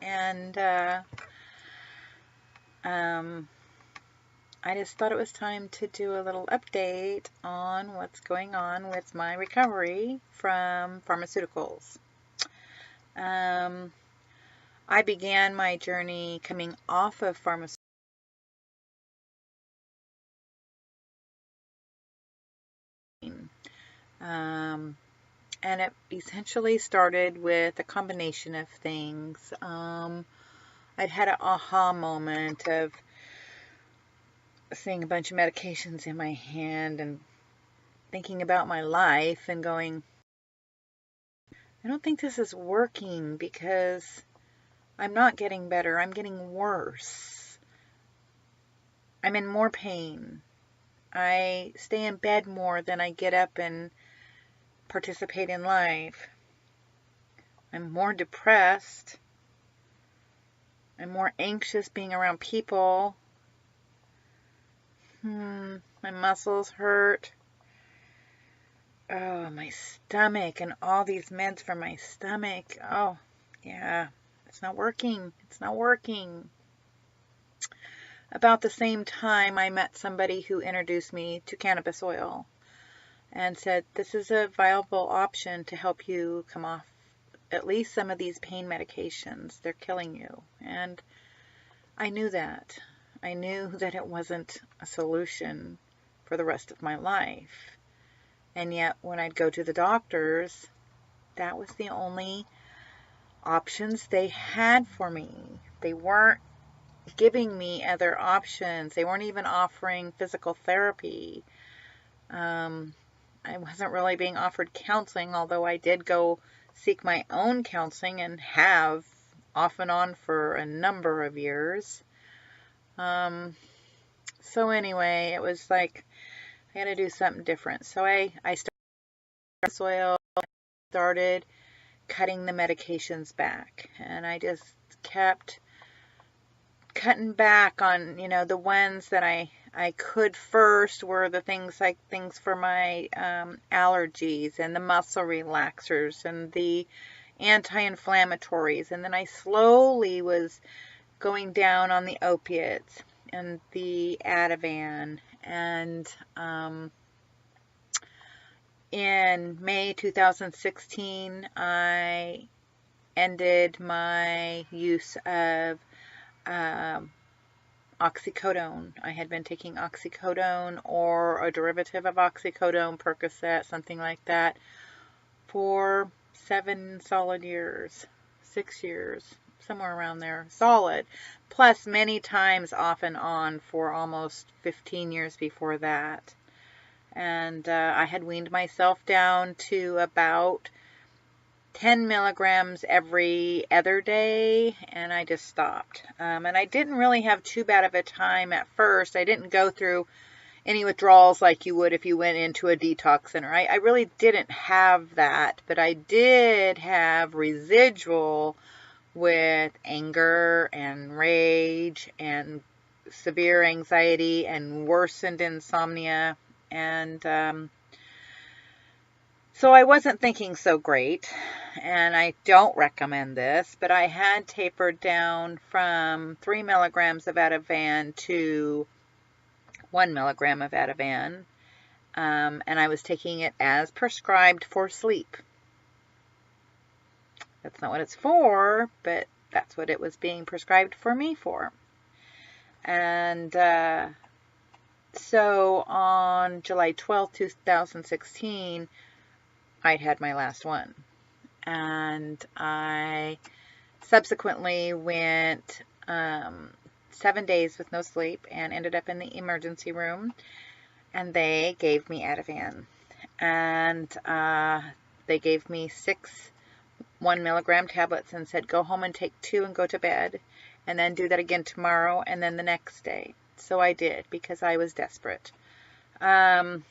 and I just thought it was time to do a little update on what's going on with my recovery from pharmaceuticals. I began my journey coming off of pharmaceuticals. And it essentially started with a combination of things. I'd had an aha moment of seeing a bunch of medications in my hand and thinking about my life and going, I don't think this is working because I'm not getting better. I'm getting worse. I'm in more pain. I stay in bed more than I get up and participate in life. I'm more depressed. I'm more anxious being around people. My muscles hurt. Oh, my stomach and all these meds for my stomach. Oh, yeah, it's not working. It's not working. About the same time, I met somebody who introduced me to cannabis oil and said, this is a viable option to help you come off at least some of these pain medications. They're killing you. And I knew that. I knew that it wasn't a solution for the rest of my life. And yet, when I'd go to the doctors, that was the only options they had for me. They weren't giving me other options. They weren't even offering physical therapy. I wasn't really being offered counseling, although I did go seek my own counseling and have off and on for a number of years. So anyway, it was like I had to do something different. So I started cutting the medications back, and I just kept cutting back on, the ones that I could. First were the things for my allergies and the muscle relaxers and the anti-inflammatories, and then I slowly was going down on the opiates and the Ativan. And in May 2016, I ended my use of oxycodone. I had been taking oxycodone or a derivative of oxycodone, Percocet, something like that, for 7 solid years, 6 years, somewhere around there, solid, plus many times off and on for almost 15 years before that. And I had weaned myself down to about 10 milligrams every other day, and I just stopped. And I didn't really have too bad of a time at first. I didn't go through any withdrawals like you would if you went into a detox center. I really didn't have that, but I did have residual with anger and rage and severe anxiety and worsened insomnia. And so I wasn't thinking so great, and I don't recommend this, but I had tapered down from 3 milligrams of Ativan to 1 milligram of Ativan, and I was taking it as prescribed for sleep. That's not what it's for, but that's what it was being prescribed for me for. And so on July 12th, 2016, I'd had my last one. And I subsequently went 7 days with no sleep and ended up in the emergency room. And they gave me Ativan. And they gave me 6 1 milligram tablets and said, go home and take 2 and go to bed. And then do that again tomorrow and then the next day. So I did, because I was desperate. And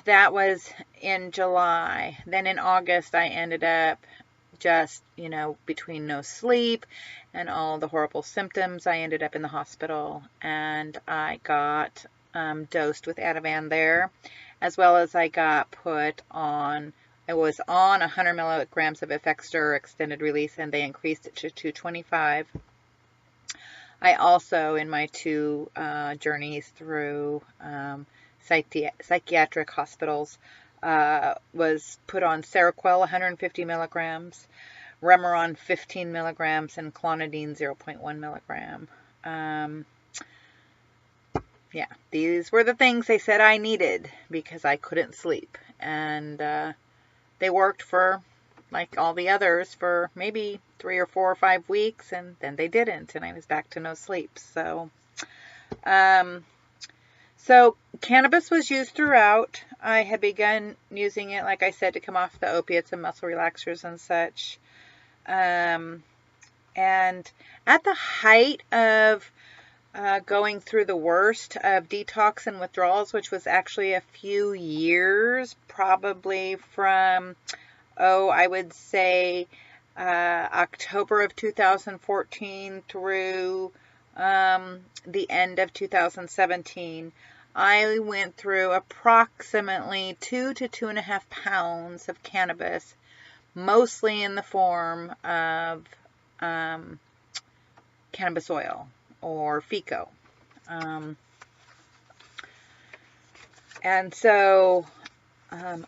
that was in July. Then in August, I ended up just, between no sleep and all the horrible symptoms, I ended up in the hospital, and I got dosed with Ativan there, as well as I got put on a I was on 100 milligrams of Effexor extended release, and they increased it to 225. I also, in my 2 journeys through psychiatric hospitals, was put on Seroquel 150 milligrams, Remeron 15 milligrams, and Clonidine 0.1 milligram. Yeah, these were the things they said I needed because I couldn't sleep. And they worked for, like all the others, for maybe 3 or 4 or 5 weeks, and then they didn't, and I was back to no sleep. So, so cannabis was used throughout. I had begun using it, like I said, to come off the opiates and muscle relaxers and such. And at the height of going through the worst of detox and withdrawals, which was actually a few years, probably from, I would say October of 2014 through the end of 2017, I went through approximately 2 to 2.5 pounds of cannabis, mostly in the form of cannabis oil or FICO. And so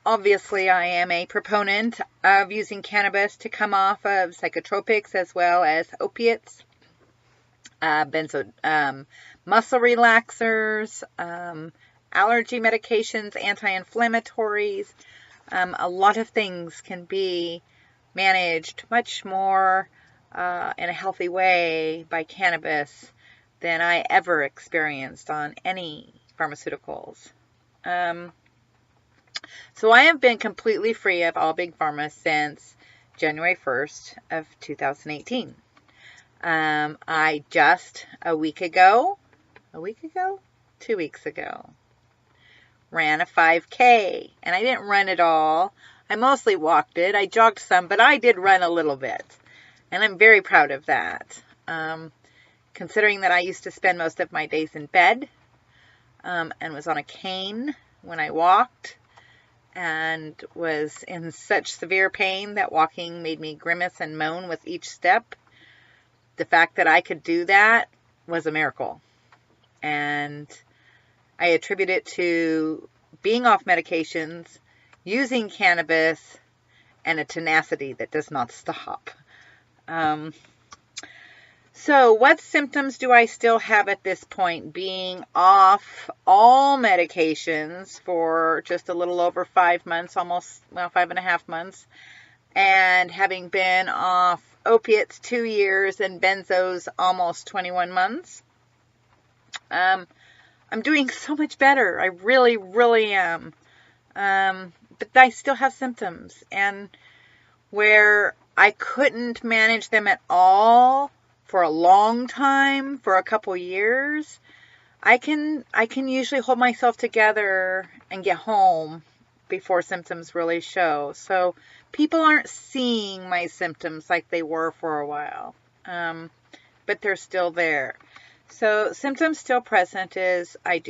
obviously I am a proponent of using cannabis to come off of psychotropics as well as opiates, muscle relaxers, allergy medications, anti-inflammatories. A lot of things can be managed much more in a healthy way by cannabis than I ever experienced on any pharmaceuticals. So I have been completely free of all big pharma since January 1st of 2018. I just 2 weeks ago, ran a 5K, and I didn't run it all. I mostly walked it. I jogged some, but I did run a little bit, and I'm very proud of that. Considering that I used to spend most of my days in bed, and was on a cane when I walked, and was in such severe pain that walking made me grimace and moan with each step. The fact that I could do that was a miracle. And I attribute it to being off medications, using cannabis, and a tenacity that does not stop. So what symptoms do I still have at this point, being off all medications for just a little over 5 months, almost, 5.5 months, and having been off opiates 2 years and benzos almost 21 months? I'm doing so much better. I really, really am. But I still have symptoms, and where I couldn't manage them at all for a long time, for a couple years, I can usually hold myself together and get home before symptoms really show. So people aren't seeing my symptoms like they were for a while, but they're still there. So symptoms still present is I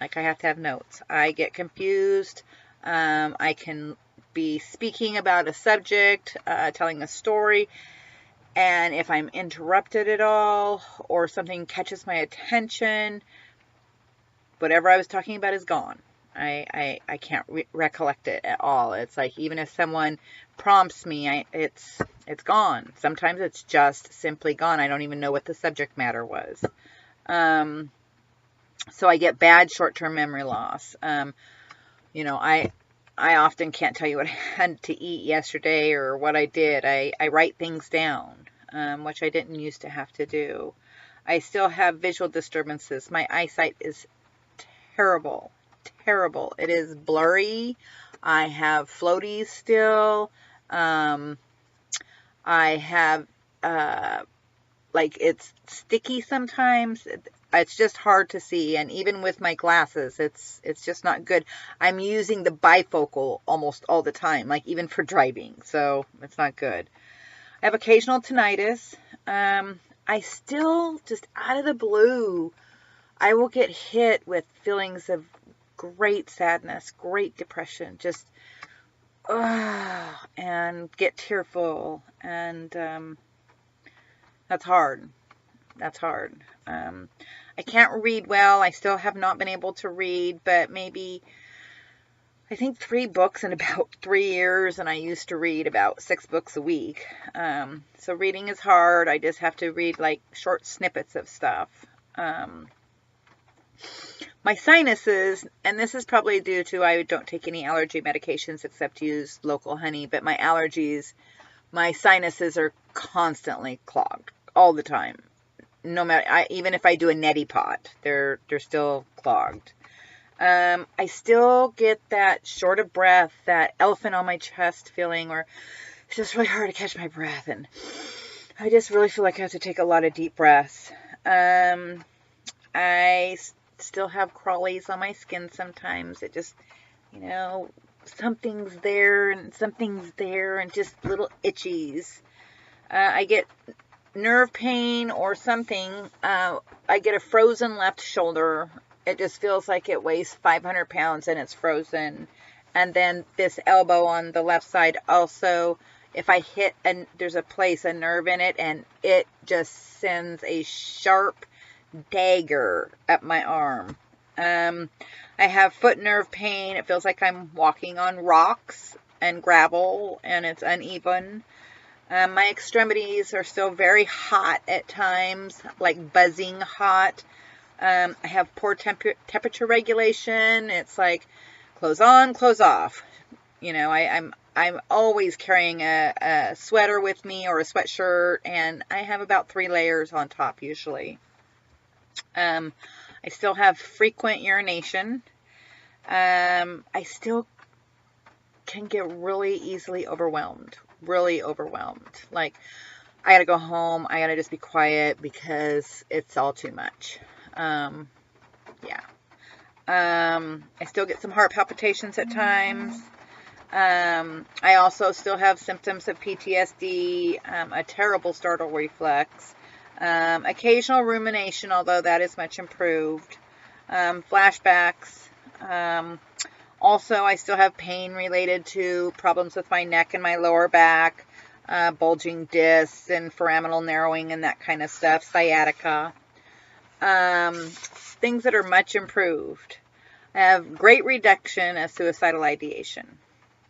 have to have notes. I get confused. I can be speaking about a subject, telling a story, and if I'm interrupted at all or something catches my attention, whatever I was talking about is gone. I can't recollect it at all. It's like even if someone prompts me, it's gone. Sometimes it's just simply gone. I don't even know what the subject matter was. So I get bad short-term memory loss. I often can't tell you what I had to eat yesterday or what I did. I write things down, which I didn't used to have to do. I still have visual disturbances. My eyesight is terrible. Terrible. It is blurry. I have floaties still. I have, it's sticky sometimes. It's just hard to see, and even with my glasses, it's just not good. I'm using the bifocal almost all the time, like even for driving, so it's not good. I have occasional tinnitus. I still, just out of the blue, I will get hit with feelings of great sadness, great depression, just, and get tearful, and that's hard. That's hard. I can't read well. I still have not been able to read, but maybe, I think 3 books in about 3 years, and I used to read about 6 books a week. So reading is hard. I just have to read like short snippets of stuff. My sinuses, and this is probably due to I don't take any allergy medications except use local honey, but my allergies, my sinuses are constantly clogged all the time. No matter, even if I do a neti pot, they're still clogged. I still get that short of breath, that elephant on my chest feeling, where it's just really hard to catch my breath, and I just really feel like I have to take a lot of deep breaths. I still have crawlies on my skin sometimes. It just, something's there and something's there, and just little itchies. I get nerve pain or something. I get a frozen left shoulder. It just feels like it weighs 500 pounds and it's frozen. And then this elbow on the left side also, if I hit, and there's a nerve in it, and it just sends a sharp dagger up my arm. I have foot nerve pain. It feels like I'm walking on rocks and gravel, and it's uneven. My extremities are still very hot at times, like buzzing hot. I have poor temperature regulation. It's like clothes on, clothes off. I'm always carrying a sweater with me or a sweatshirt, and I have about 3 layers on top usually. I still have frequent urination. I still can get really easily overwhelmed. Really overwhelmed. Like, I gotta go home. I gotta just be quiet because it's all too much. Yeah. I still get some heart palpitations at times. I also still have symptoms of PTSD, a terrible startle reflex, occasional rumination, although that is much improved, flashbacks. Also, I still have pain related to problems with my neck and my lower back, bulging discs and foraminal narrowing and that kind of stuff, sciatica. Things that are much improved. I have great reduction of suicidal ideation.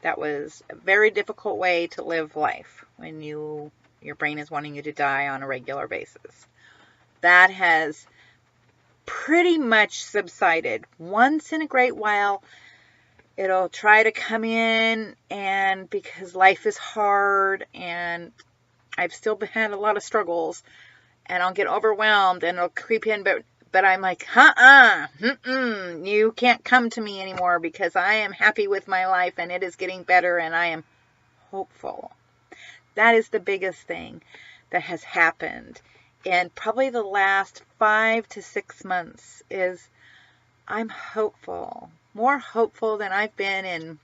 That was a very difficult way to live life when your brain is wanting you to die on a regular basis. That has pretty much subsided. Once in a great while, it'll try to come in, and because life is hard and I've still had a lot of struggles, and I'll get overwhelmed and it'll creep in, but I'm like, you can't come to me anymore because I am happy with my life and it is getting better and I am hopeful. That is the biggest thing that has happened in probably the last 5 to 6 months is I'm hopeful. More hopeful than I've been in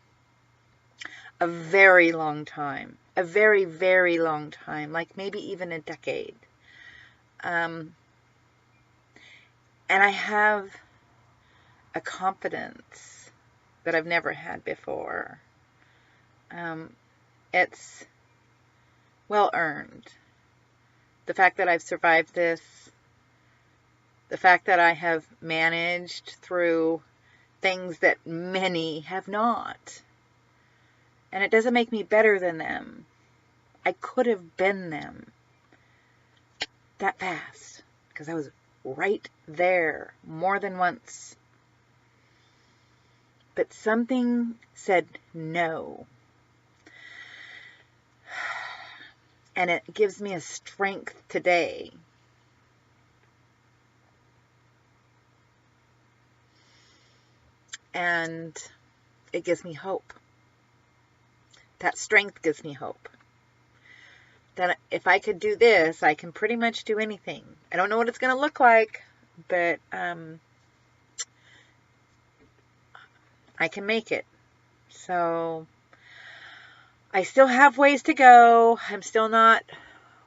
a very long time. A very, very long time. Like maybe even a decade. And I have a confidence that I've never had before. It's well earned. The fact that I've survived this, the fact that I have managed through things that many have not. And it doesn't make me better than them. I could have been them that fast because I was right there more than once. But something said no. And it gives me a strength today. And it gives me hope. That strength gives me hope. That if I could do this, I can pretty much do anything. I don't know what it's going to look like, but I can make it. So I still have ways to go. I'm still not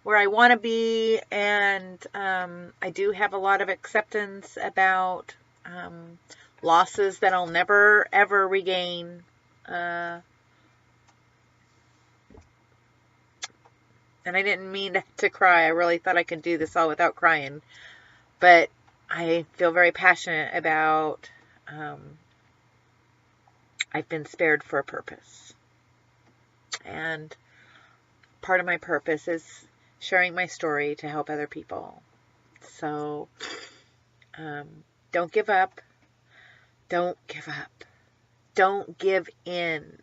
where I want to be, and I do have a lot of acceptance about losses that I'll never, ever regain. And I didn't mean to cry. I really thought I could do this all without crying. But I feel very passionate about I've been spared for a purpose. And part of my purpose is sharing my story to help other people. So don't give up. Don't give up. Don't give in.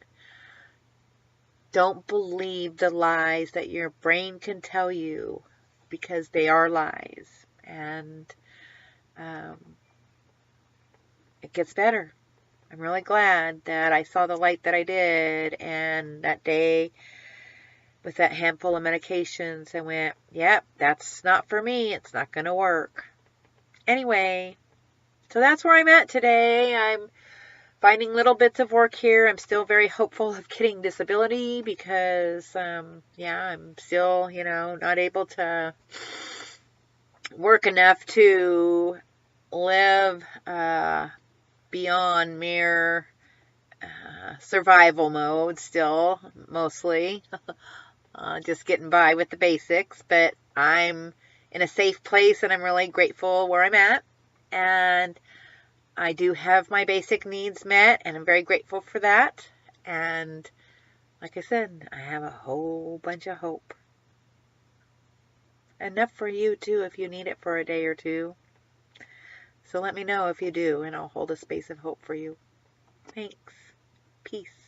Don't believe the lies that your brain can tell you, because they are lies. And it gets better. I'm really glad that I saw the light that I did, and that day with that handful of medications, I went, yep, that's not for me. It's not going to work. Anyway, so that's where I'm at today. I'm finding little bits of work here. I'm still very hopeful of getting disability because, yeah, I'm still, not able to work enough to live beyond mere survival mode still, mostly. Just getting by with the basics, but I'm in a safe place and I'm really grateful where I'm at. And I do have my basic needs met, and I'm very grateful for that. And like I said, I have a whole bunch of hope. Enough for you too if you need it for a day or two. So let me know if you do, and I'll hold a space of hope for you. Thanks. Peace.